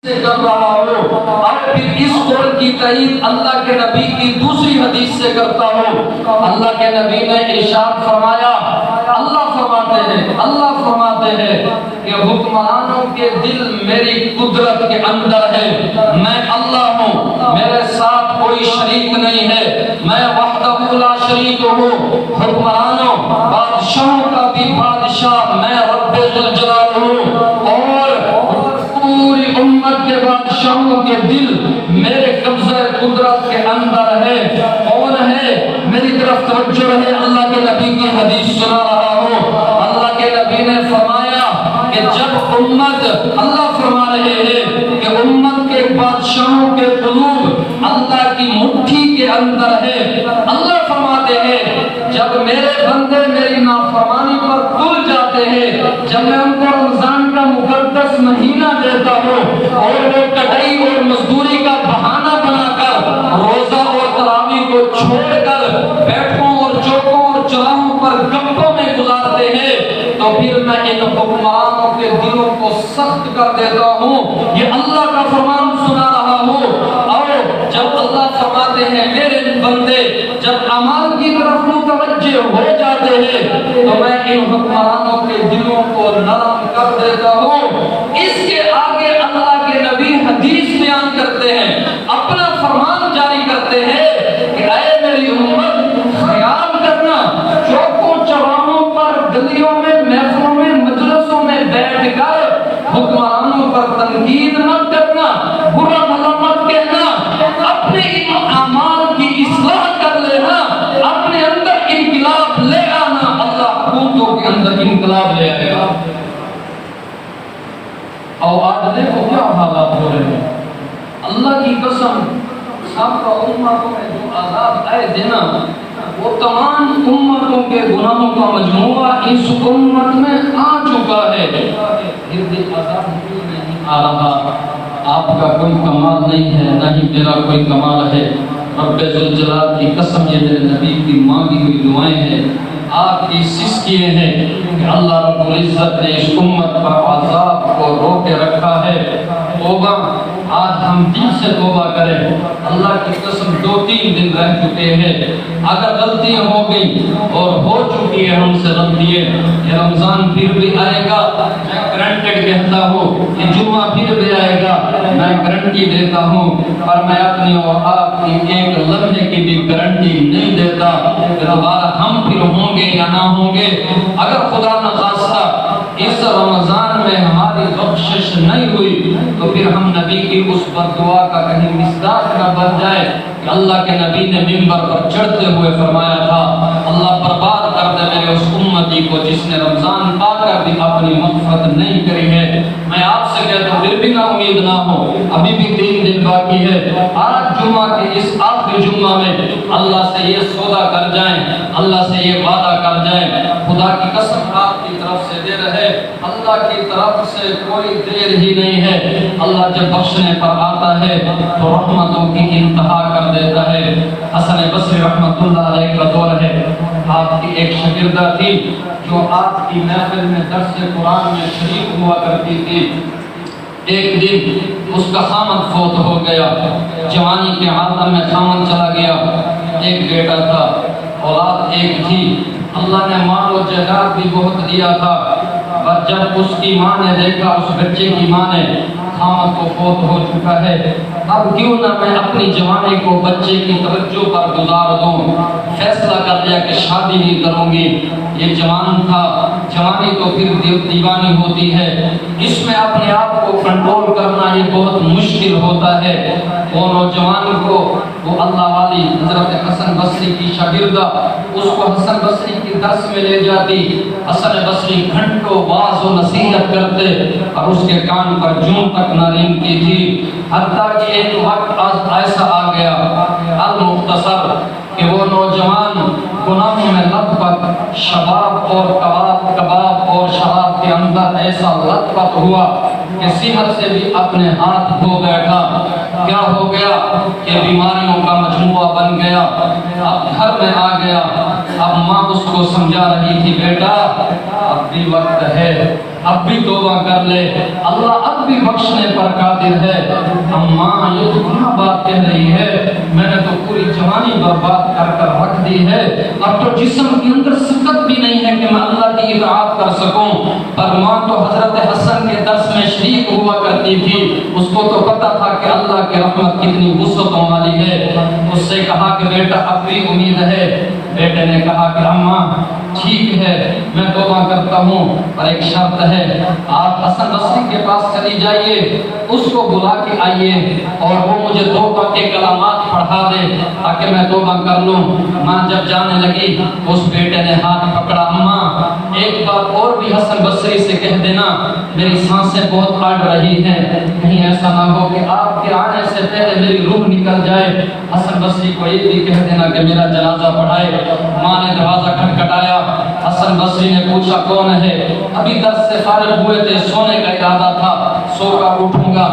سے کر رہا ہوں اور پھر اس قول کی تائید اللہ کے نبی کی دوسری حدیث سے کرتا ہوں۔ اللہ کے نبی نے ارشاد فرمایا، اللہ فرماتے ہیں کہ حکمرانوں کے دل میری قدرت کے اندر ہے، میں اللہ ہوں، میرے ساتھ کوئی شریک نہیں ہے، میں وحدہ لا شریک ہوں۔ حکمرانوں، بادشاہوں کا بھی بادشاہ میں رب ذوالجلال ہوں، اور پوری امت کے بادشاہوں کے دل میرے قبضہ قدرت کے اندر ہے۔ کون ہے؟ میری طرف توجہ رہے، اللہ کے نبی کی حدیث سنا رہا ہوں۔ اللہ کے نبی نے فرمایا کہ جب امت، اللہ فرما رہے ہیں کہ امت کے بادشاہوں کے قلوب اللہ کی مٹھی کے اندر ہے، اللہ فرماتے ہیں جب میرے بندے میری نافرمانی پر تل جاتے ہیں، جب میں ان کو رمضان کا مقدس مہینہ دیتا ہوں اور وہ کٹائی اور مزدوری کا بہانہ بنا کر روزہ اور تراویح کو چھوڑ کر بیٹھوں اور چوکوں اور چوراہوں پر گپوں میں گزارتے ہیں، تو پھر میں ان حکمرانوں کے دلوں کو سخت کر دیتا ہوں۔ یہ اللہ کا فرمان سنا رہا ہوں۔ اور جب اللہ فرماتے ہیں میرے بندے جب اعمال کی طرف متوجہ ہو جاتے ہیں تو میں ان حکمرانوں کے دلوں کو نرم کر دیتا ہوں۔ اس کے آگے اللہ کے نبی حدیث بیان کرتے ہیں، اپنا فرمان جاری کرتے ہیں کہ اے میری امت، خیال کرنا چوکوں چوراہوں پر، گلیوں میں، محفلوں میں، مجلسوں میں بیٹھ کر حکمرانوں پر تنقید مت کرنا، برا بھلا مت کہنا، اپنے اعمال کی اصلاح کر لینا، اپنے اندر انقلاب لے آنا، اللہ حکومتوں کے اندر انقلاب لے آئے گا۔ اور آج دیکھو کیا حالات ہو رہے ہیں، اللہ کی قسم سابقہ امتوں میں جو عذاب آئے دینا وہ تمام امتوں کے گناہوں کا مجموعہ اس امت میں آ چکا ہے، پھر بھی عذاب نہیں آ رہا۔ آپ کا کوئی کمال نہیں ہے، نہ ہی میرا کوئی کمال ہے، رب ذوالجلال کی قسم یہ میرے نبی کی مانگی ہوئی دعائیں ہیں، آپ کی سسکیے ہیں کہ اللہ رب العزت نے اس امت پر عذاب کو روکے رکھا ہے۔ توبہ، آج ہم دل سے توبہ کریں، اللہ کی قسم 2-3 دن رہ چکے ہیں، اگر غلطیاں ہو گئی اور ہو چکی ہے ہم سے غلطیاں، یہ رمضان پھر بھی آئے گا، میں گرانٹیڈ کہتا ہوں، یہ جمعہ پھر بھی آئے گا، میں گارنٹی دیتا ہوں، پر میں اپنی اور آپ کی ایک لمحے کی بھی گارنٹی نہیں دیتا کہ دوبارہ ہم پھر ہوں گے یا نہ ہوں گے۔ اگر خدا نخواستہ اس رمضان میں ہماری بخشش نہیں ہوئی تو پھر ہم نبی کی اس بددعا کا کہیں مصداق نہ بن جائے کہ اللہ کے نبی نے منبر پر چڑھتے ہوئے فرمایا تھا، اللہ برباد کر دے میرے اس امتی کو جس نے رمضان پا کر بھی اپنی مغفرت نہیں کری ہے۔ میں آپ سے کہتا ہوں پھر بھی نہ امید نہ ہو، ابھی بھی 3 دن باقی ہے۔ آج جمعہ کے اس آخری جمعہ میں اللہ سے یہ سودا کر جائیں، اللہ سے یہ وعدہ کر جائیں، خدا کی قسم آپ کی طرف سے دے رہے، اللہ کی طرف سے کوئی دیر ہی نہیں ہے۔ اللہ جب بخشنے پر آتا ہے تو رحمتوں کی انتہا کر دیتا ہے۔ حسن بصری رحمت اللہ علیہ کا دور ہے، آپ کی ایک شاگردہ تھی جو آپ کی محفل میں درس قرآن میں شریک ہوا کرتی تھی۔ ایک دن اس کا خامد فوت ہو گیا، جوانی کے عالم میں خامد چلا گیا، ایک بیٹا تھا، اولاد ایک تھی، اللہ نے مال و جائیداد بھی بہت دیا تھا، اور جب اس کی ماں نے دیکھا، اس بچے کی ماں نے خامد کو فوت ہو چکا ہے، اب کیوں نہ میں اپنی جوانی کو بچے کی توجہ پر گزار دوں، فیصلہ کر لیا کہ شادی نہیں کروں گی۔ یہ جوان تھا، جوانی تو پھر دیوانی ہوتی ہے، اس میں اپنے آپ کو کنٹرول کرنا یہ بہت مشکل ہوتا ہے۔ وہ نوجوان کو وہ اللہ والی حضرت حسن بصری کی شاگردہ اس کو حسن بصری کی درس میں لے جاتی، حسن بصری گھنٹوں واعظ و نصیحت کرتے اور اس کے کان پر جوں تک نہ ریمتی تھی، حتیٰ کہ ایک وقت ایسا آ گیا المختصر کہ وہ نوجوان گناہوں میں لت پت، شباب اور کباب اور شراب کے اندر ایسا لت پت ہوا کہ صحت سے بھی اپنے ہاتھ دھو بیٹھا۔ کیا ہو گیا کہ بیماریوں کا مجموعہ بن گیا۔ اب گھر میں آ گیا، اب ماں اس کو سمجھا رہی تھی، بیٹا اب بھی وقت ہے، اب بھی توبہ کر لے، اللہ اب بھی بخشنے پر قادر ہے۔ اماں یہ تو کیا بات کہہ رہی ہے، میں نے تو پوری جوانی برباد کر کر رکھ دی ہے، اب تو جسم کے اندر سکت بھی نہیں ہے کہ میں اللہ کی اطاعت کر سکوں۔ پر ماں تو حضرت حسن کے درس میں شریک ہوا کرتی تھی، اس کو تو پتا تھا کہ اللہ کی رحمت کتنی وسعتوں والی ہے۔ اس سے کہا کہ بیٹا اب بھی امید ہے۔ بیٹے نے کہا کہ اماں ٹھیک ہے میں توبہ کرتا ہوں، پر ایک شرط ہے، آپ حسن بصری کے پاس چلی جائیے، اس کو بلا کے آئیے اور وہ مجھے توبہ کے کلمات پڑھا دے تاکہ میں توبہ کر لوں۔ ماں جب جانے لگی اس بیٹے نے ہاتھ پکڑا، اماں ایک بات اور بھی حسن بصری سے کہہ دینا، میری سانسیں بہت اڑ رہی ہیں، کہیں ایسا نہ ہو کہ آپ کے آنے سے پہلے میری روح نکل جائے۔ حسن بصری کو یہ بھی کہہ دینا کہ میرا جنازہ پڑھائے۔ ماں نے دروازہ کھٹکھٹایا، حسن بصری نے پوچھا کون ہے؟ ابھی درس سے فارغ ہوئے تھے، سونے کا ارادہ تھا، سو کر اٹھوں گا۔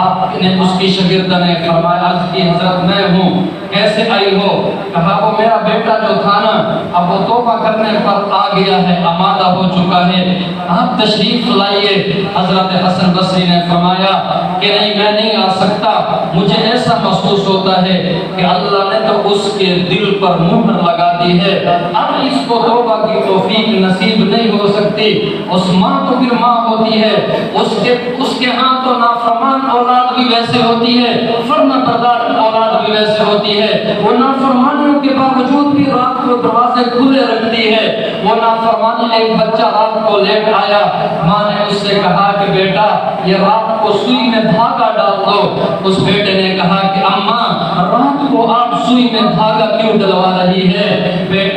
آپ نے اس کی شاگرد نے فرمایا، عرض کی حضرت میں ہوں، کیسے آئی ہو؟ کہا وہ میرا بیٹا جو تھا نا اب وہ توبہ کرنے پر آ گیا ہے، آمادہ ہو چکا ہے، آپ تشریف لائیے۔ حضرت حسن بصری نے فرمایا کہ نہیں میں نہیں آ سکتا، مجھے ایسا محسوس ہوتا ہے کہ اللہ نے تو اس کے دل پر مہر لگا دی ہے، اب اس کو توبہ کی توفیق نصیب نہیں ہو سکتی۔ اس ماں تو پھر ماں ہوتی ہے، اس کے ہاں تو نافرمان اولاد بھی ویسے ہوتی ہے، فرما بردار اولاد بھی ویسے ہوتی ہے، وہ نافرمانیوں کے باوجود بھی رات کو دروازے کھلے رکھتی ہے۔ وہ نافرمانی ایک بچہ رات کو لیٹ آیا، ماں نے اس سے کہا کہ بیٹا یہ رات کو سوئی میں دھاگا ڈال دو۔ اس بیٹے نے کہا کہ اماں رات کو آپ سوئی میں دھاگا کیوں ڈلوا رہی ہے؟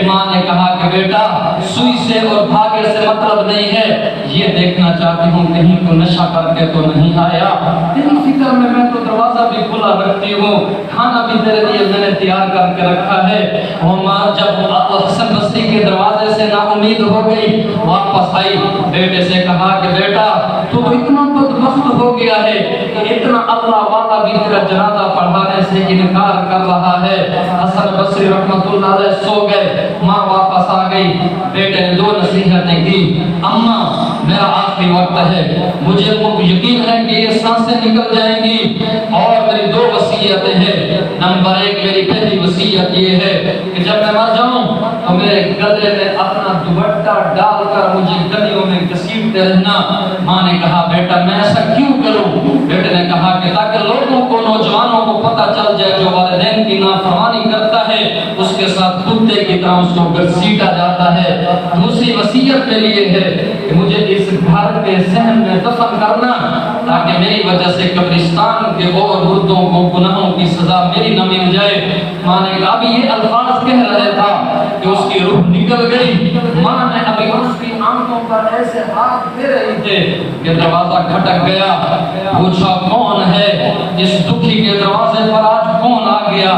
ماں نے کہا کہ بیٹا سوئی سے اور دھاگے سے مطلب نہیں ہے، یہ دیکھنا چاہتی ہوں کہیں تو نشہ کر کے تو نہیں آیا، تیری فکر میں تو دروازہ بھی کھلا رکھتی ہوں، کھانا بھی تیرے لیے میں نے تیار کر کے رکھا ہے۔ وہ ماں جب حسن بصری کے دروازے سے نا امید ہو گئی، واپس آئی، بیٹے سے کہا کہ بیٹا تو اتنا بدبخت ہو گیا ہے کہ اتنا اللہ والا بھی تیرا جنازہ پڑھانے سے انکار کر رہا ہے۔ حسن بصری رحمۃ اللہ علیہ سو گئے، ماں واپس آ گئی، بیٹے نے دو نصیحتیں کی، اماں میرا آخری وقت ہے، مجھے یقین ہے کہ یہ سانسیں نکل جائیں گی، اور میری دو وصیتیں ہیں۔ نمبر ایک میری پہلی وصیت یہ ہے کہ جب میں مر جاؤں تو میرے گلے میں اپنا دوپٹہ ڈال کر مجھے گلیوں میں گھسیٹتے رہنا۔ ماں نے کہا بیٹا میں ایسا کیوں کروں؟ بیٹے نے کہا کہ تاکہ لوگوں کو نوجوانوں کو پتہ چل جائے جو والدین کی نافرمانی کرتا ہے اس کے ساتھ کتے کی طرح اس کو گھسیٹا جاتا ہے۔ دوسری وصیت میری یہ ہے کہ مجھے اس گھر کے صحن میں دفن کرنا تاکہ میری وجہ سے قبرستان کے اور مردوں کو گناہوں کی سزا میری نہ مل جائے۔ ماں نے کہا ابھی یہ الفاظ کہہ رہا تھا کہ اس کی روح نکل گئی۔ ماں نے ابھی اس کی آنکھوں پر ایسے ہاتھ دے رہی تھے کہ دروازہ کھٹک گیا۔ پوچھا کون ہے اس دکھی کے دروازے پر؟ آج کون آ گیا؟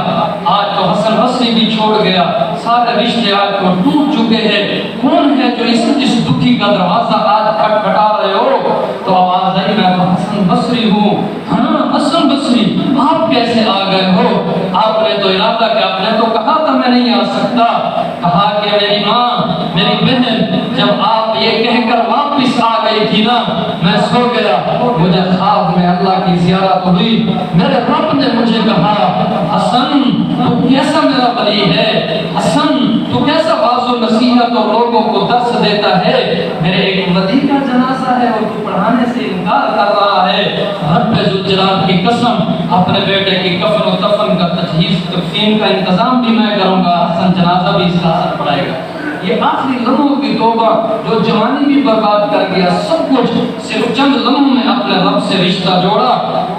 آج تو حسن بصری بھی چھوڑ گیا، سارے رشتے آج تو ٹوٹ چکے ہیں، کون ہے جو اس دکھی کا دروازہ آج کھٹکھٹا رہے ہو؟ تو آواز آئی میں حسن بصری ہوں۔ ہاں حسن بصری آپ کیسے آ گئے ہو؟ آپ نے تو ارادہ کیا، آپ نے تو کہا تھا میں نہیں آ سکتا۔ کہا کہ میری ماں میری بہن جب آپ یہ کہہ کر واپس آ گئی تھی نا میں سو گیا، مجھے خواب میں اللہ کی زیارت ہوئی، میرے رب نے مجھے کہا حسن تو کیسا میرا ولی ہے، حسن تو کیسا واعظ و نصیحت اور لوگوں کو درس دیتا ہے، میرے ایک ولی کا جنازہ ہے اور تو پڑھانے سے انکار کر رہا ہے۔ رب ذوالجلال کی قسم اپنے بیٹے کی کفن و دفن کا تجہیز تکفین کا انتظام بھی میں کروں گا، حسن جنازہ بھی اس کا اثر پڑائے گا۔ یہ آخری لمحوں کی توبہ جو جوانی بھی برباد کر گیا، سب کچھ صرف چند لمحوں میں اپنے رب سے رشتہ جوڑا۔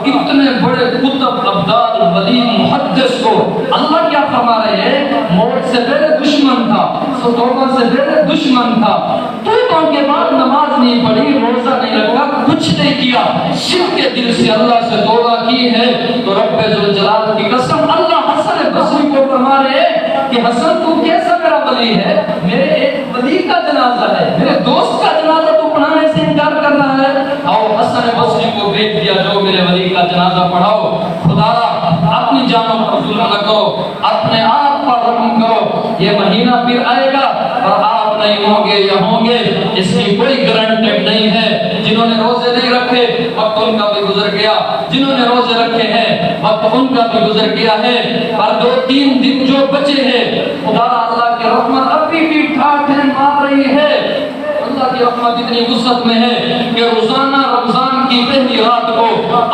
اتنے بڑے قطب ابدال ولی محدث کو اللہ کیا فرما رہے ہیں؟ موت سے پہلے دشمن تھا، توبہ سے پہلے دشمن تھا، توبہ کے بعد نماز نہیں پڑھی، روزہ نہیں رکھا، کچھ نہیں کیا، صرف کے دل سے اللہ سے توبہ کی ہے۔ تو رب ذوالجلال کی قسم اللہ حسن بصری کو فرما رہے ہیں کہ حسن تو کیسا میرا ولی ہے، میرے ایک ولی کا جنازہ ہے، میرے دوست کا جنازہ تو پڑھانے سے انکار کر رہا ہے۔ اور حسن حسن بصری کو بھیج دیا جو میرے ولی کا جنازہ پڑھاؤ. خدا اپنی جانوں پر ظلم نہ کرو, اپنے آپ پر رحم کرو. یہ مہینہ پھر آئے گا اور آپ نہیں ہوں گے یا ہوں گے اس کی کوئی گارنٹی نہیں ہے. جنہوں نے روزے نہیں رکھے وقت ان کا بھی گزر گیا, جنہوں نے روزے رکھے ہیں وقت ان کا بھی گزر گیا ہے. پر 2-3 دن جو بچے ہیں خدا اللہ کی رحمت ابھی بھی ٹھاٹھیں مار رہی ہے. اللہ کی رحمت اتنی وسعت میں ہے کہ روزانہ رمضان کی پہلی رات کو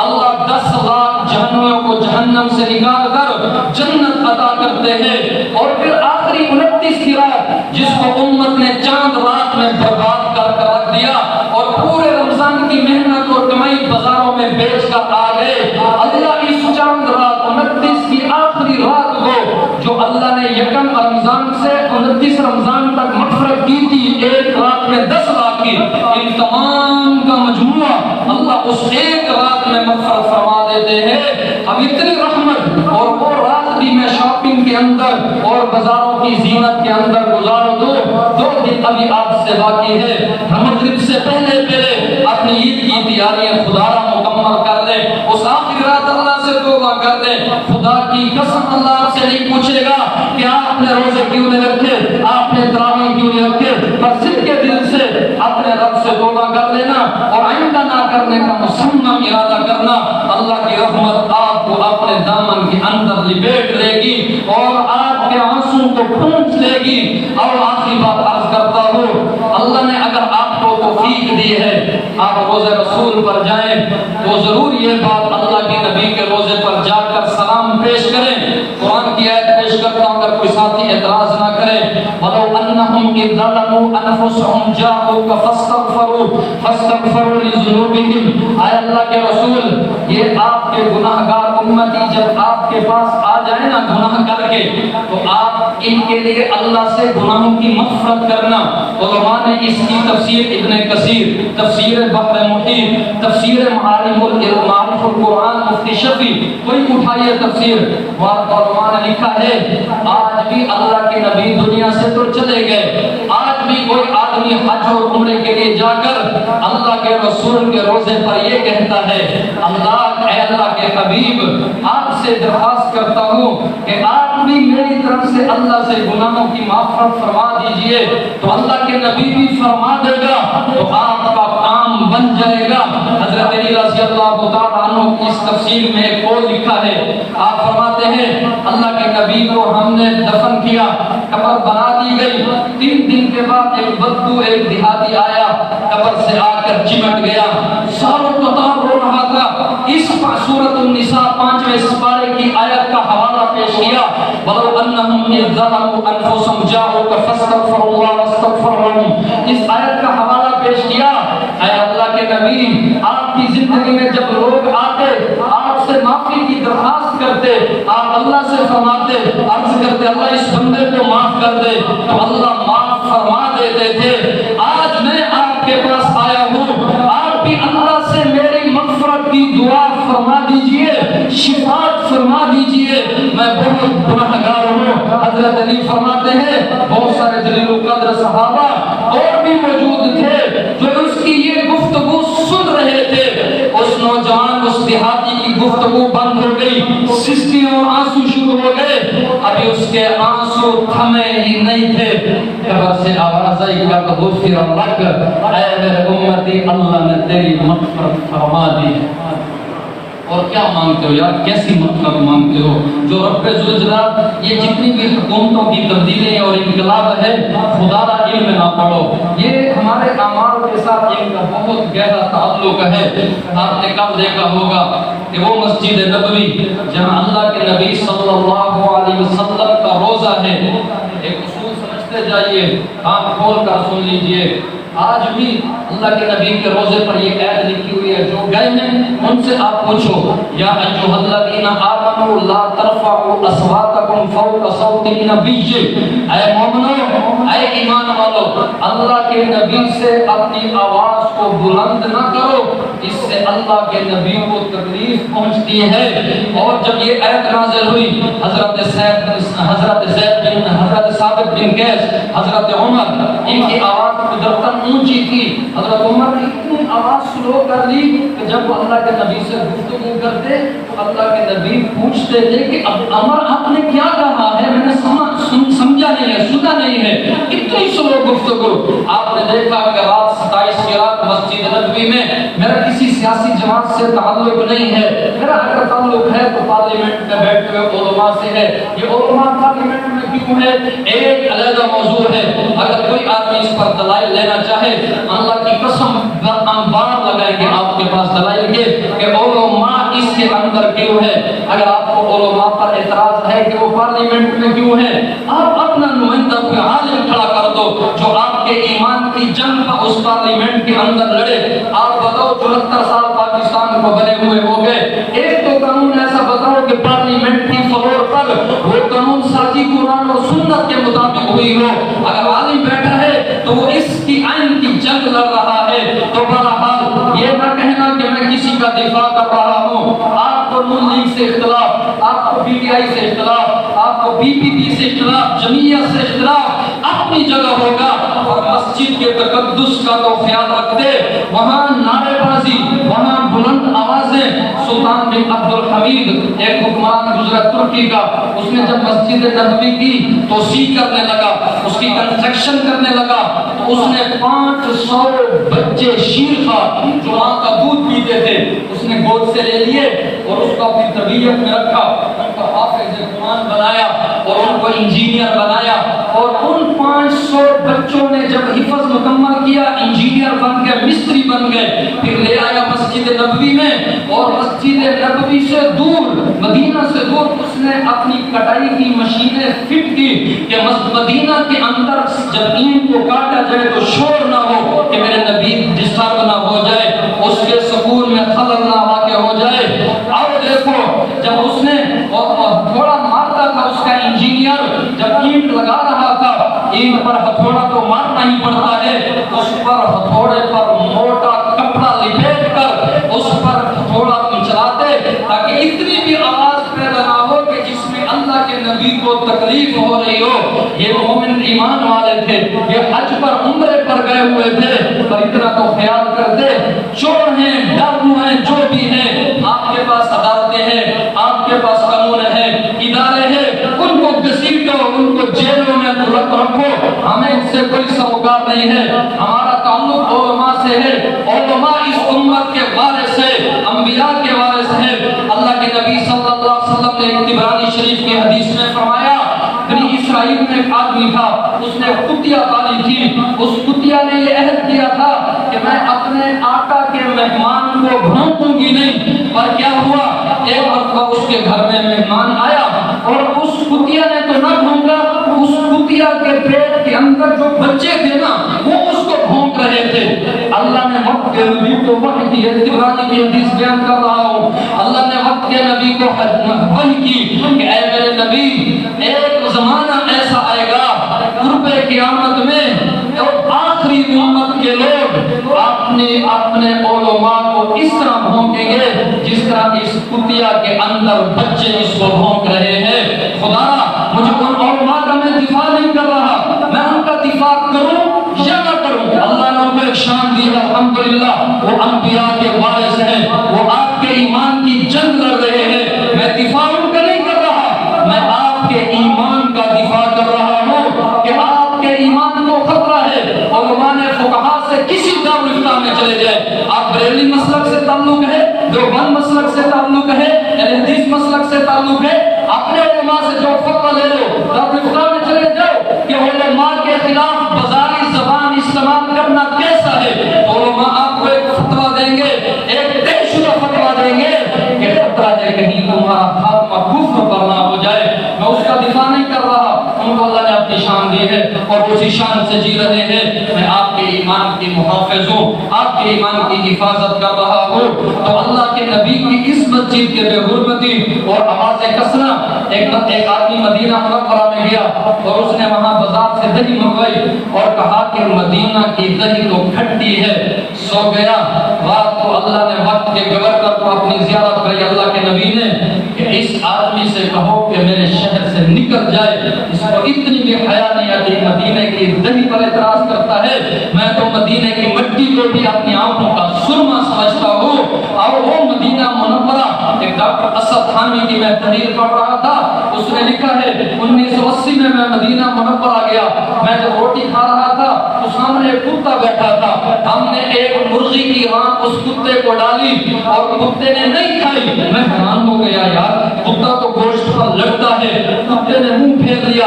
اللہ 10 لاکھ جہنمیوں کو جہنم سے نکال کر جنت عطا کرتے ہیں. اور پھر آخری 29 کی رات جس کو امت نے چاند رات میں برباد کر رکھ دیا اور پورے رمضان کی محنت اور کمائی بازاروں میں بیچ کر آ گئے. اللہ اس چاند رات 29 کی آخری رات کو جو اللہ نے یکم رمضان سے 29 رمضان تک مغفرت کی تھی ایک رات میں 10 لاکھ کی, ان تمام کا مجموعہ اللہ اس ایک رات میں مغفرت فرما دیتے ہیں. اب اتنی رحمت اور وہ رات بھی میں شاپنگ کے اندر اور بازاروں کی زینت کے اندر گزار دو. 2 دن ابھی آپ سے باقی ہے. مغرب سے پہلے اپنی عید کی تیاریاں خدا را مکمل کر دیں. اس آخری رات اللہ سے توبہ کر دیں. خدا کی قسم اللہ آپ سے نہیں پوچھے گا کہ آپ نے روزے کیوں نہیں رکھے, آپ نے تراویح کیوں نہیں رکھے. پر صدق کے دل سے اپنے رب سے توبہ کر لینا اور آئندہ نہ کرنے کا مصمم ارادہ کرنا. اللہ کی رحمت آپ کو اپنے دامن کے اندر لپیٹ لے گی اور آپ کے آنسو کو پونچھ لے گی. اور آخری بات عرض کرتا ہوں, اللہ نے اگر آپ کو توفیق دی ہے آپ روزے رسول پر جائیں تو ضرور یہ بات اللہ کے نبی کے روزے پر جا کر سلام پیش کریں. قرآن کی آیت پیش کرتا ہوں اگر کوئی ساتھی اعتراض نہ کرے. وَلَوْ أَنَّهُمْ إِذْ ظَلَمُوا أَنفُسَهُمْ جَاءُوكَ فَاسْتَغْفَرُوا لِذُنُوبِهِمْ. اے اللہ کے رسول, یہ آپ کے گناہگار امتی جب آپ کے پاس آ جائے نا گناہ کر کے تو آپ ان کے لیے اللہ سے گناہوں کی مغفرت کرنا. علماء نے اس کی تفسیر ابن کثیر, تفسیر بحر محیط, تفسیر معارف القرآن مفتی شفیع, کوئی اٹھائیے تفسیر. علماء نے لکھا ہے آج بھی اللہ کے نبی دنیا سے تو چلے گئے, آج بھی کوئی آدمی حج اور عمرے کے لیے جا کر اللہ کے رسول کے روزے پر یہ کہتا ہے اللہ اے اللہ کے حبیب آپ سے درخواست کرتا ہوں کہ آپ بھی میری طرف سے اللہ سے گناہوں کی معافرت فرما دیجئے, تو اللہ کے نبی بھی فرما دے گا تو آپ کا کام بن جائے گا. حضرت علی رضی اللہ تعالیٰ عنہ کی اس تفسیر میں ایک قول لکھا ہے, آپ فرماتے ہیں اللہ کے نبی کو ہم نے دفن کیا, قبر بنا دی گئی. 3 دن کے بعد ایک بدو ایک دیہاتی آیا, قبر سے آ کر چمٹ گیا, ساروں قطار رو رہا تھا. اس سورۃ النساء 5ویں سپارے کی آیت کا حوالہ پیش کیا. وَلَوْ أَنَّهُمْ إِذْ ظَلَمُوا أَنفُسَهُمْ جَاءُوكَ فَاسْتَغْفَرُوا اللَّهَ وَاسْتَغْفَرَ لَهُمْ. اس آیت کا حوالہ پیش کیا. اے اللہ کے نبی آپ کی زندگی میں جب لوگ آتے آپ سے معافی کی درخواست کرتے, آپ اللہ سے فرماتے عرض کرتے اللہ اس بندے کو معاف کر دے تو اللہ معاف فرما دیتے تھے. آج میں آپ کے پاس آیا ہوں, آپ بھی اللہ سے میری مغفرت کی دعا فرما دیجئے, شفاعت فرما دیجئے. میں بہت گناہگار ہوں. حضرت علی فرماتے ہیں بہت سارے جلیل القدر صحابہ اور بھی موجود تھے جو اس کی یہ گفتگو سن رہے تھے. اس نوجوان اس دیہاتی کی گفتگو بند ہو گئی, سستی اور آنسو شروع ہو گئے. ابھی اس کے آنسو تھمے ہی نہیں تھے, قبر سے آواز آئی کہ غفر لک, اے میرے امتی اللہ نے تیری مغفرت فرما دی. اور کیا مانگتے ہو یار, کیسی مغفرت مانگتے ہو؟ جو رب ذوالجلال یہ جتنی بھی حکومتوں کی تبدیلی اور انقلاب ہے خدا را علم نہ پڑھو, یہ ہمارے اعمال کے ساتھ ان کا بہت گہرا تعلق ہے. آپ نے کب دیکھا ہوگا کہ وہ مسجد نبوی جہاں اللہ کے نبی صلی اللہ علیہ وسلم کا روزہ ہے, ایک اصول سمجھتے جائیے, آپ کھول کر سن لیجئے. آج بھی اللہ کے نبی کے روزے پر یہ عید لکھی ہوئی ہے, جو گئے ہیں ان سے آپ پوچھو یا ایھا الذین آمنوا لا ترفعوا اصواتکم فوق صوت النبی. اے مومنو, اے ایمان والو, اللہ کے نبی سے اپنی آواز کو بلند نہ کرو, اس سے اللہ کے نبی کو تکلیف پہنچتی ہے. اور جب یہ عید نازل ہوئی حضرت ثابت بن قیس, حضرت عمر, ان کی آواز قدرتاً اونچی تھی. حضرت عمر نے اتنی آواز سلو کر لی کہ جب وہ اللہ کے نبی سے گفتگو کرتے تو اللہ کے نبی پوچھتے تھے کہ اب عمر آپ نے کیا کہا ہے، میں نے سمجھا نہیں ہے، سنا نہیں ہے، اتنی سلو گفتگو۔ آپ نے دیکھا کہ رات 27 کی رات مسجد نبوی میں میرا کسی سیاسی جماعت سے تعلق نہیں ہے، میرا اگر تعلق ہے تو پارلیمنٹ میں بیٹھے ہوئے علماء سے ہے۔ یہ علماء پارلیمنٹ میں کیوں ہے ایک علیحدہ موضوع ہے، اگر کوئی آدمی اس پر دلائل لینا چاہے اللہ کی قسم انبار لگائیں گے آپ کے پاس دلائل کے کہ علماء اس کے اندر کیوں ہے۔ اگر آپ کو علماء پر اعتراض ہے کہ وہ پارلیمنٹ میں کیوں ہے، آپ اپنا نمائندہ کوئی عالم کھڑا کر دو جو آپ کے ایمان کی جنگ پر اس پارلیمنٹ کے اندر لڑے۔ آپ بتاؤ 74 سال پاکستان کو بنے ہوئے ہو گئے، ایک تو قانون ایسا بتاؤ کہ پارلیمنٹ کی فلور پر وہ قانون سازی قرآن اور سنت کے مطابق ہوئی ہو۔ اگر عالم بیٹھا ہے تو وہ اس کی آئین کی جنگ لڑ رہا ہے۔ تو بہرحال یہ نہ کہنا کہ میں کسی کا دفاع کر رہا ہوں۔ آپ کو نون لیگ سے اختلاف، آپ کو پی ٹی آئی سے اختلاف، آپ کو پی پی پی سے اختلاف، جمعیت سے اختلاف اپنی جگہ ہوگا، اور مسجد کے تقدس کا تو خیال رکھتے وہاں نعرے بازی، وہاں بلند آوازیں۔ سلطان بن عبد الحمید ایک حکمران گزرا ترکی کا، اس نے جب مسجد نبوی کی توسیع کرنے لگا، اس کی کنسٹرکشن کرنے لگا، تو اس نے 500 بچے شیرخوار جو ماں کا دودھ پیتے تھے اس نے گود سے لے لیے اور اس کو اپنی طبیعت میں رکھا، ان کو حافظ قرآن بنایا اور ان کو انجینئر بنایا، اور ان 500 بچوں نے جب حفظ مکمل کیا انجینئر بن گئے، مستری بن گئے، پھر لے آیا مسجد نبوی میں، اور مسجد نبوی سے دور، مدینہ سے دور اس نے اپنی کٹائی کی مشینیں فٹ کی کہ مدینہ کے اندر جب اینٹ کو کاٹا جائے تو شور نہ ہو کہ میرے نبی ڈسٹرب نہ ہو جائے، اس کے سکون میں خلل نہ واقع ہو جائے۔ اور دیکھو جب اس نے تھوڑا مارتا تھا اس کا انجینئر، جب اینٹ لگا رہا تھا اینٹ پر ہتھوڑا تو مارنا ہی پڑتا ہے، اس پر ہتھوڑے پر موٹا کپڑا لپیٹ کر اس پر ہتھوڑا چلاتے تاکہ اتنی بھی آواز پیدا نہ ہو کہ جس میں اللہ کے نبی کو تکلیف ہو رہی ہو۔ یہ مومن ایمان والے تھے، یہ حج پر عمرے پر گئے ہوئے تھے، پر اتنا تو خیال کرتے چور ہیں، ڈاکو ہیں، جو بھی ہیں، آپ کے پاس عدالتیں ہیں، آپ کے پاس قانون ہے، ادارے ہیں، ان کو گھسیٹو، ان کو جیلوں میں رکھو، ہمیں ان سے کوئی سروکار نہیں ہے۔ ہمارا تعلق علماء سے ہے، علماء اس امت کے وارث ہیں، انبیاء کے وارث ہیں۔ اللہ کے نبی صلی اللہ علیہ وسلم نے ایک طبرانی شریف کی حدیث میں فرمایا، بنی اسرائیل میں ایک آدمی تھا، اس نے کتیا پالی تھی، اس کتیا نے یہ عہد کیا تھا کہ میں اپنے آقا کے مہمان کو بھونکوں گی نہیں، پر کیا ہوا ایک مرتبہ اس کے گھر میں مہمان آیا اور اس کتیا نے تو نہ بھونکا، اس کتیا کے پیٹ کے اندر جو بچے تھے نا وہ اس کو بھونک رہے تھے۔ اللہ نے وقت کے نبی کو وحی کی، طبرانی کی حدیث بیان کر رہا ہوں، اللہ نے وقت کے نبی کو وحی کی کہ اے میرے نبی ایک زمانہ ایسا آئے گا قرب قیامت میں اور آخری امت کے لوگ اپنے علماء کو اس طرح بھونکیں گے جس طرح اس کتیا کے اندر بچے اس کو بھونک رہے ہیں۔ خدا مجھے ان علماء کا میں دفاع نہیں کر رہا، میں ان کا دفاع کروں یا نہ کروں، اللہ نے ان کو ایک شان دی ہے، الحمدللہ وہ انبیاء کے وارث ہیں، وہ آپ کے ایمان کی جنگ لڑ رہے ہیں، میں دفاع ان کا نہیں کر رہا، میں آپ کے ایمان کا دفاع کر رہا ہوں کہ آپ کے ایمان کو خطرہ ہے۔ علماء نے فقہاء سے کسی دارالفتہ میں چلے جائے، آپ بریلوی مسلک سے تعلق ہے، دیوبند مسلک سے تعلق ہے، اہل حدیث مسلک سے تعلق ہے، اپنے علماء سے جو فتویٰ لے لو، دارالفتہ میں چلے جاؤ کہ علماء کے خلاف بازاری زبان استعمال کرنا کیسا ہے، تو علماء آپ کو ایک فتویٰ دیں گے، ایک طے شدہ فتویٰ دیں گے کہ خطرہ ہے کہیں تمہارا خاتمہ کفر پر نہ ہو جائے۔ میں اس کا دفاع نہیں کر رہا، ان کو اللہ نے اپنی شان دی ہے اور اسی شان سے جی رہے ہیں۔ میں آپ کے ایمان کی محافظ ہوں، آپ کے ایمان کی حفاظت کر رہا ہوں۔ تو اللہ کے نبی کی اس مسجد کے بے حرمتی اور آواز کسنا، ایک آدمی مدینہ منورہ میں گیا اور اس نے وہاں بازار سے دہی منگوائی اور کہا کہ مدینہ کی دہی تو کھٹی ہے، سو گیا۔ رات کو اللہ نے وقت کے گورنر کو اپنی زیارت کری، اللہ کے نبی نے کہ اس آدمی سے کہو کہ میرے شہر سے نکل جائے، اس کو اتنی بھی حیا نہیں آتی، مدینے کی دہی پر اعتراض کرتا ہے، میں تو مدینے کی مٹی کو بھی اپنی آنکھوں کا سرما سمجھتا ہوں۔ اور وہ مدینہ منورہ، ایک ڈاکٹر اسد تھانوی کی میں تحریر پڑھ رہا تھا، اس نے لکھا ہے 1980 میں مدینہ منورہ گیا، میں جب روٹی کھا رہا تھا تو سامنے ایک کتا بیٹھا تھا، ہم نے ایک مرغی کی ران اس کتے کو ڈالی اور کتے نے نہیں کھائی، میں حیران ہو گیا، یار کتا تو گوشت پر لڑتا ہے، کتے نے منہ پھیر لیا۔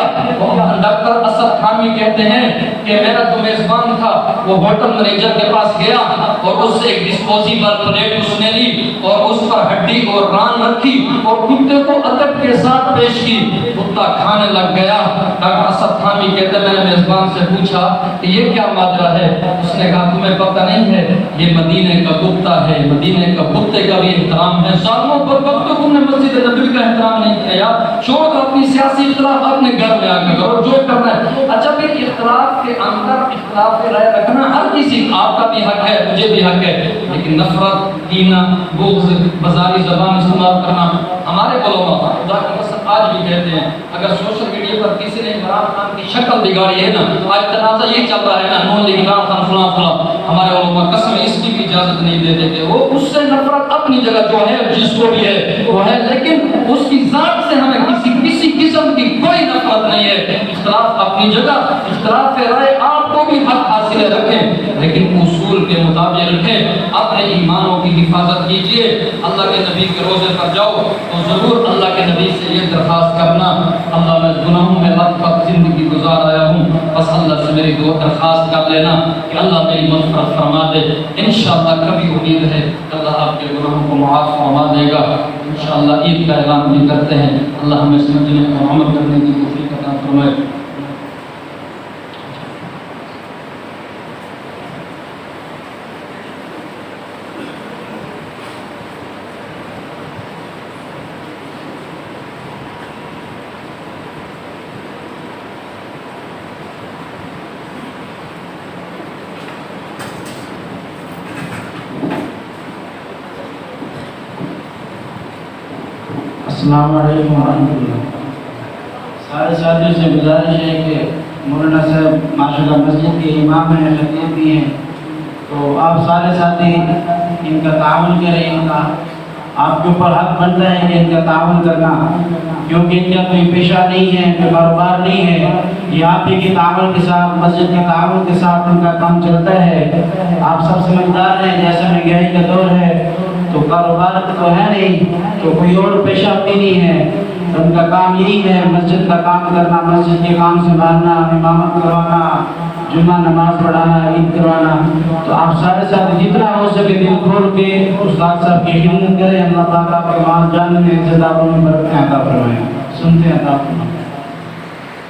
ڈاکٹر اسد تھانوی کہتے ہیں کہ میرا جو میزبان تھا وہ ہوٹل مینیجر کے پاس گیا اور اس سے ایک ڈسپوزیبل پلیٹ اس نے لی اور اس پر ہڈی اور ران رکھی اور کتے کو ادب کے ساتھ پیش کی، کتا کھانے لگ گیا۔ ڈاکٹر اسد تھانوی کہتے ہیں میں نے میزبان سے پوچھا کہ یہ کیا ماجرا ہے؟ اس نے کہا تمہیں پتہ نہیں ہے یہ مدینے کا کتا ہے، مدینے کا کتے کا بھی احترام ہے، ظالموں پر وقت تم نے مسجد نبوی کا احترام نہیں کیا، یار چھوڑ کر اپنی سیاسی اختلاف اپنے گھر میں آ کے کرو جو کرنا ہے۔ اچھا پھر اختلاف کے اندر اختلاف رائے رکھنا ہر کسی، آپ کا بھی حق ہے، مجھے بھی حق ہے، لیکن نفرت، کینہ، بغض، بازاری زبان استعمال کرنا ہمارے علماء خدا کی قسم آج بھی کہتے ہیں اگر سوشل میڈیا پر کسی نے عمران خان کی شکل بگاڑی ہے نا، آج تنازع یہ چل رہا ہے نا، نون لیگ عمران خان فلاں فلاں، ہمارے علماء قسم اس کی بھی اجازت نہیں دیتے کہ وہ اس سے نفرت اپنی جگہ جو ہے جس کو بھی ہے وہ ہے، لیکن اس کی ذات سے ہمیں کسی قسم کی کوئی نفرت نہیں ہے۔ اختلاف اپنی جگہ، اختلاف رائے آپ کو بھی حق حاصل ہے رکھیں، لیکن اصول کے مطابق رکھیں، اپنے ایمانوں کی حفاظت کیجئے۔ اللہ کے نبی کے روزے پر جاؤ تو ضرور اللہ کے نبی سے یہ درخواست کرنا، اللہ میں گناہوں میں لت پت زندگی گزار آیا ہوں، بس اللہ سے میری دعا درخواست کر لینا کہ اللہ میری مغفرت فرما دے۔ انشاءاللہ کبھی امید ہے اللہ آپ کے گناہوں کو معاف فرما دے گا۔ انشاءاللہ عید کا اعلان بھی کرتے ہیں، اللہ ہمیں سمجھنے اور عمل کرنے کی توفیق عطا فرمائے۔ السلام علیکم ورحمۃ اللہ۔ سارے ساتھیوں سے گزارش ہے کہ مولانا صاحب ماشاءاللہ مسجد کے امام ہیں، خطیب بھی ہیں، تو آپ سارے ساتھی ان کا تعاون کریں، ان کا آپ کے اوپر حق بنتا ہے کہ ان کا تعاون کرنا، کیونکہ ان کا کوئی پیشہ نہیں ہے، کوئی کاروبار نہیں ہے، یہ آپ ہی کے تعاون کے ساتھ، مسجد کے تعاون کے ساتھ ان کا کام چلتا ہے۔ آپ سب سمجھدار ہیں، جیسا مہنگائی کا دور ہے تو کاروبار تو ہے نہیں، تو کوئی اور پیشہ بھی نہیں ہے، ان کا کام یہی ہے مسجد کا کام کرنا، مسجد کے کام سنبھالنا، امامت کروانا، جمعہ نماز پڑھانا، عید کروانا۔ تو آپ سارے ساتھ جتنا ہو سکے دل کھول کے استاد صاحب کی خدمت کریں، اللہ تعالیٰ آپ کے مال جان میں عزت آبرو میں برکتیں عطا فرمائیں۔ سنتے ہیں عطا فرمائیں۔